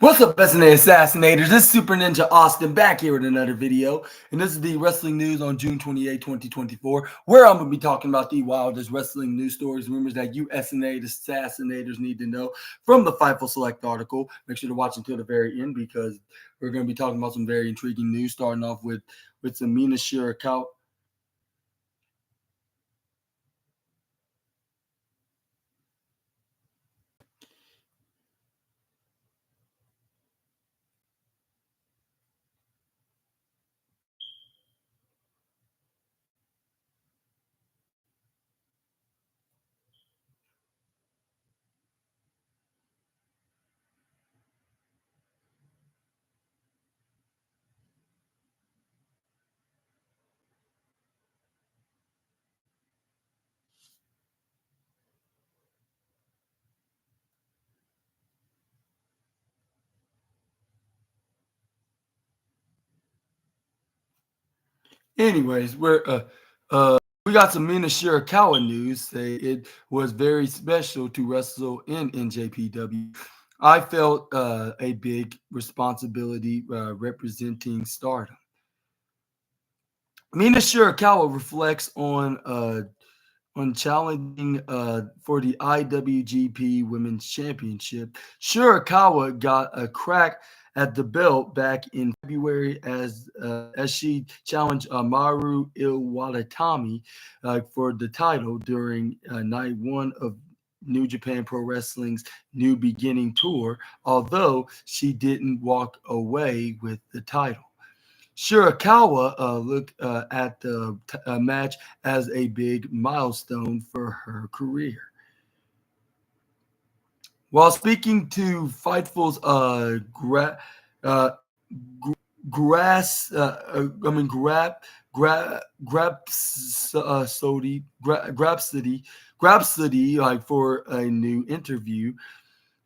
What's up, SNA Assassinators? This is Super Ninja Austin back here with another video. And this is the wrestling news on June 28, 2024, where I'm going to be talking about the wildest wrestling news stories, rumors that you SNA Assassinators need to know from the Fightful Select article. Make sure to watch until the very end because we're going to be talking about some very intriguing news, starting off with some Mina Shirakawa. Anyways, we got some Mina Shirakawa news. Say it was very special to wrestle in NJPW. I felt a big responsibility representing Stardom. Mina Shirakawa reflects on challenging for the IWGP Women's Championship. Shirakawa got a crack at the belt back in February as she challenged Maru Iwatani for the title during night one of New Japan Pro Wrestling's New Beginning tour, although she didn't walk away with the title. Shirakawa looked at the match as a big milestone for her career. While speaking to Fightful's Grapsody, like for a new interview,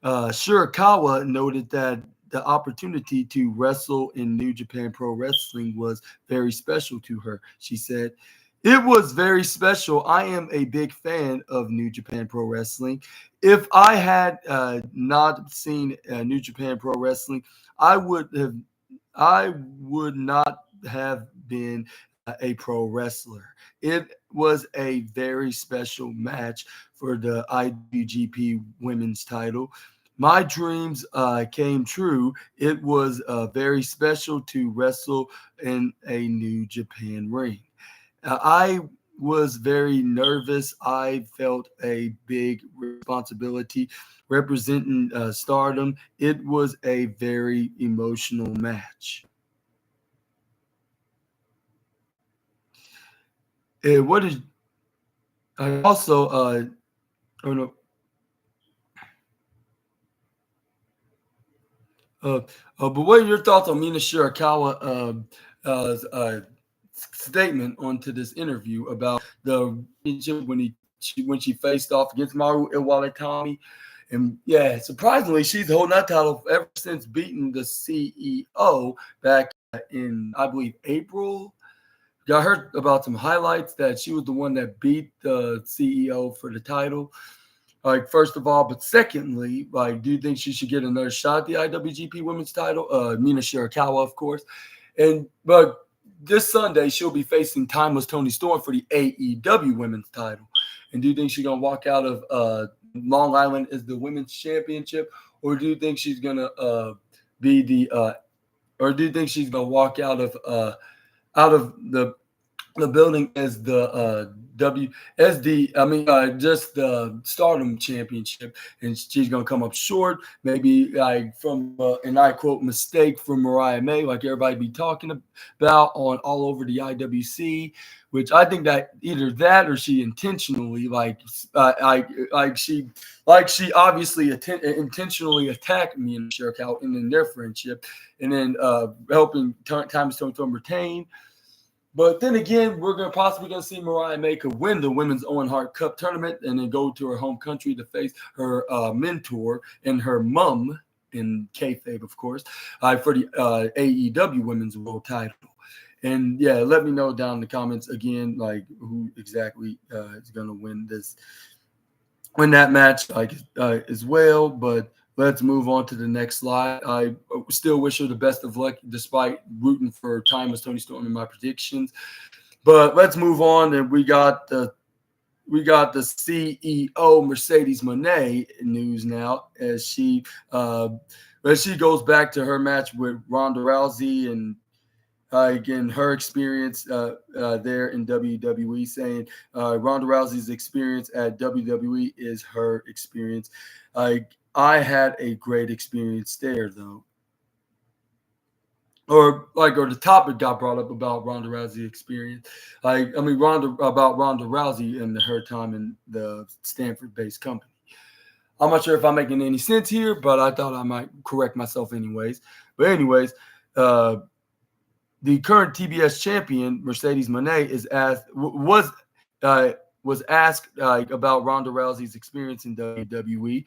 Shirakawa noted that the opportunity to wrestle in New Japan Pro Wrestling was very special to her. She said, "It was very special. I am a big fan of New Japan Pro Wrestling. If I had not seen New Japan Pro Wrestling, I would not have been a pro wrestler. It was a very special match for the IWGP Women's title. My dreams came true. It was very special to wrestle in a New Japan ring. I was very nervous. I felt a big responsibility representing Stardom. It was a very emotional match." What is I also oh no but what are your thoughts on Mina Shirakawa statement onto this interview about the when she faced off against Maru Iwatani? And yeah, surprisingly, she's holding that title ever since beating the CEO back in, I believe, April. I heard about some highlights that she was the one that beat the CEO for the title. Like, first of all, but secondly, like, do you think she should get another shot at the IWGP Women's title? Mina Shirakawa, of course. But this Sunday, she'll be facing Timeless Toni Storm for the AEW Women's title. And do you think she's gonna walk out of Long Island as the Women's Championship, or do you think she's gonna be the, or do you think she's gonna walk out of the building as the just the Stardom Championship, and she's gonna come up short, maybe like from and I quote, mistake from Mariah May, like everybody be talking about on all over the IWC, which I think that either that or she intentionally she obviously intentionally attacked me and Shirakawa in their friendship, and then helping Timeless Toni Storm retain. But then again, we're possibly going to see Mariah May could win the Women's Owen Hart Cup tournament and then go to her home country to face her mentor and her mom in kayfabe, of course, for the AEW Women's World title. And yeah, let me know down in the comments again, like who exactly is going to win that match, as well. But let's move on to the next slide. I still wish her the best of luck, despite rooting for timeless Tony Storm in my predictions. But let's move on, and we got the CEO Mercedes Moné news now, as she goes back to her match with Ronda Rousey, and again, her experience there in WWE, saying Ronda Rousey's experience at WWE is her experience. I had a great experience there, though. Or the topic got brought up about Ronda Rousey experience. About Ronda Rousey and her time in the Stanford-based company. I'm not sure if I'm making any sense here, but I thought I might correct myself anyways. But anyways, the current TBS champion Mercedes Moné was asked about Ronda Rousey's experience in WWE.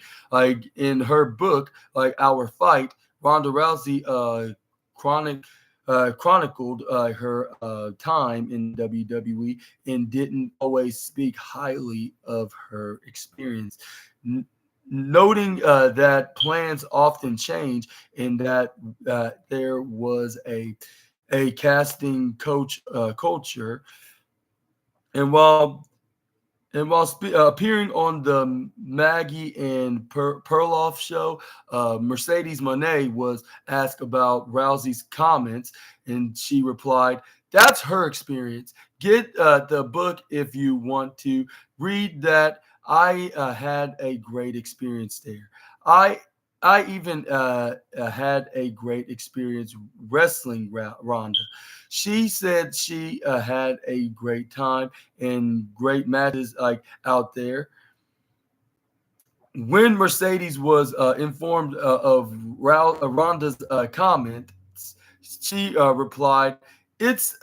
In her book, Our Fight, Ronda Rousey chronicled her time in WWE and didn't always speak highly of her experience. Noting that plans often change and that there was a casting coach culture, and while appearing on the Maggie and Perloff show, Mercedes Moné was asked about Rousey's comments, and she replied, "That's her experience. Get the book if you want to read that. I had a great experience there. I even had a great experience wrestling Ronda. She said she had a great time and great matches out there." When Mercedes was informed of Ronda's comment, she replied, "It's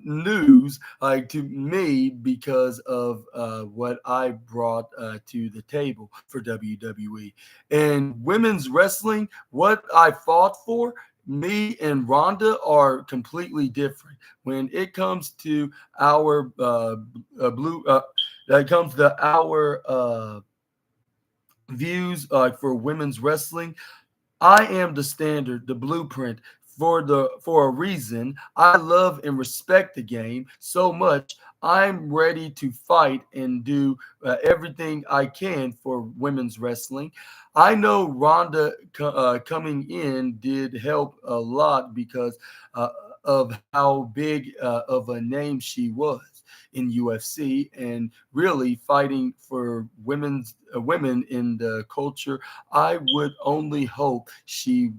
news to me because of what I brought to the table for WWE. And women's wrestling, what I fought for, me and Ronda are completely different. When it comes to our views for women's wrestling, I am the standard, the blueprint for a reason. I love and respect the game so much. I'm ready to fight and do everything I can for women's wrestling. I know Ronda coming in did help a lot because of how big of a name she was in UFC and really fighting for women in the culture. I would only hope she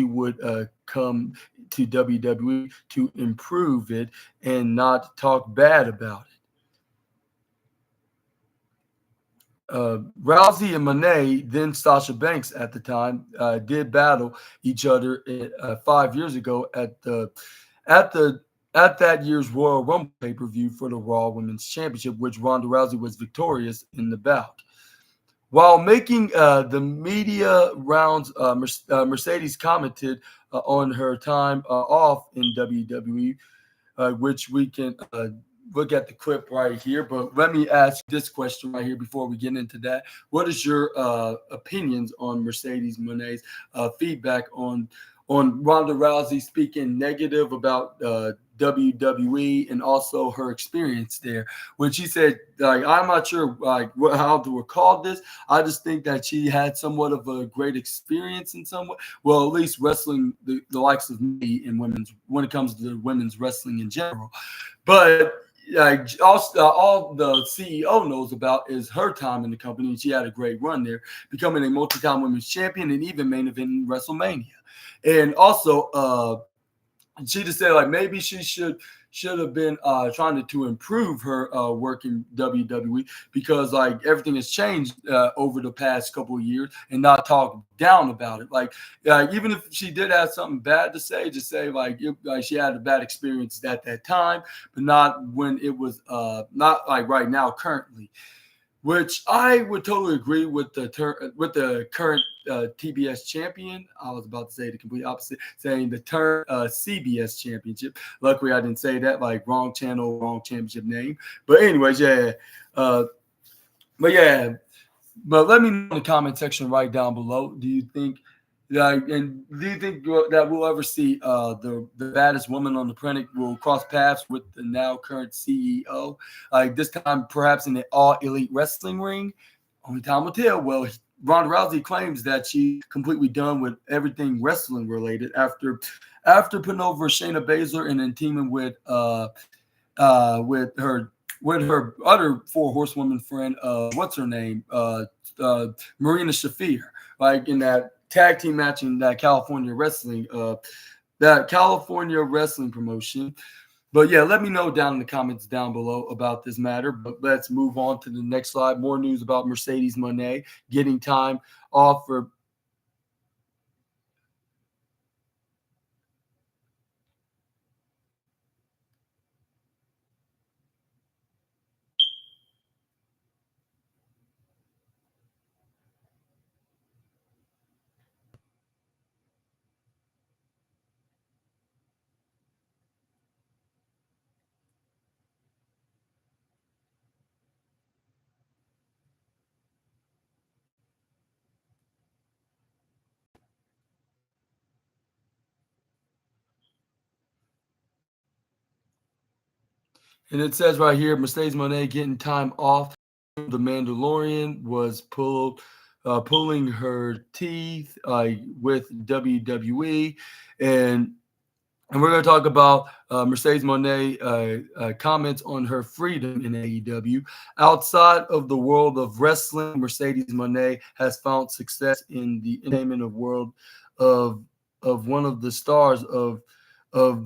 would come to WWE to improve it and not talk bad about it. Rousey and Moné, then Sasha Banks at the time, did battle each other 5 years ago at that year's Royal Rumble pay-per-view for the Raw Women's Championship, which Ronda Rousey was victorious in the bout. While making the media rounds, Mercedes commented on her time off in WWE, which we can look at the clip right here. But let me ask this question right here before we get into that. What is your opinions on Mercedes Moné's feedback on Ronda Rousey speaking negative about WWE and also her experience there? When she said, I'm not sure how to recall this. I just think that she had somewhat of a great experience in some way. Well, at least wrestling the likes of me in when it comes to women's wrestling in general. But also, all the CEO knows about is her time in the company, and she had a great run there, becoming a multi-time women's champion and even main event in WrestleMania. And also, she just said maybe she should have been trying to improve her work in WWE because everything has changed over the past couple of years, and not talk down about it. Even if she did have something bad to say, just say she had a bad experience at that time, but not when it was not right now currently. Which I would totally agree with the current TBS champion. I was about to say the complete opposite, saying the current CBS championship. Luckily, I didn't say that. Wrong channel, wrong championship name. But anyways, yeah. But yeah, But let me know in the comment section right down below. Do you think that we'll ever see the baddest woman on the planet will cross paths with the now current CEO? Like this time, perhaps in the all elite wrestling ring. Only time will tell. Well, Ronda Rousey claims that she's completely done with everything wrestling related after putting over Shayna Baszler and then teaming uh, with her with her other four horsewoman friend, what's her name, uh, Marina Shafir, like in that tag team match in that California wrestling promotion. But yeah, let me know down in the comments down below about this matter. But let's move on to the next slide. More news about Mercedes Moné getting time off for. And it says right here, Mercedes Moné getting time off. The Mandalorian was pulling her teeth with WWE, and and we're going to talk about Mercedes Moné comments on her freedom in AEW. Outside of the world of wrestling, Mercedes Moné has found success in the entertainment world of one of the stars of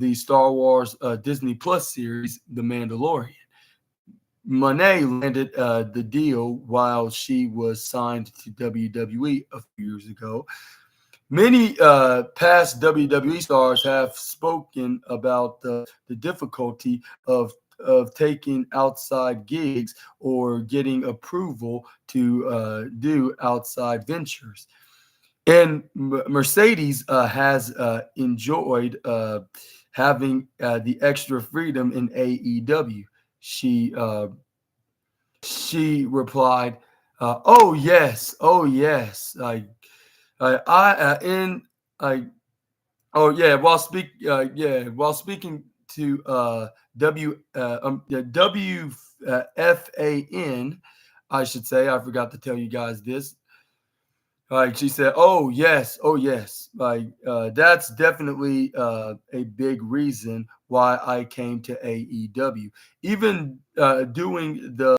the Star Wars Disney Plus series, The Mandalorian. Monet landed the deal while she was signed to WWE a few years ago. Many past WWE stars have spoken about the difficulty of taking outside gigs or getting approval to do outside ventures. And Mercedes has enjoyed having the extra freedom in AEW. She uh, she replied, oh yes, I in I oh yeah, while speaking to W F A N, I should say. I forgot to tell you guys this. Like she said, oh yes, like that's definitely a big reason why I came to AEW. Even doing the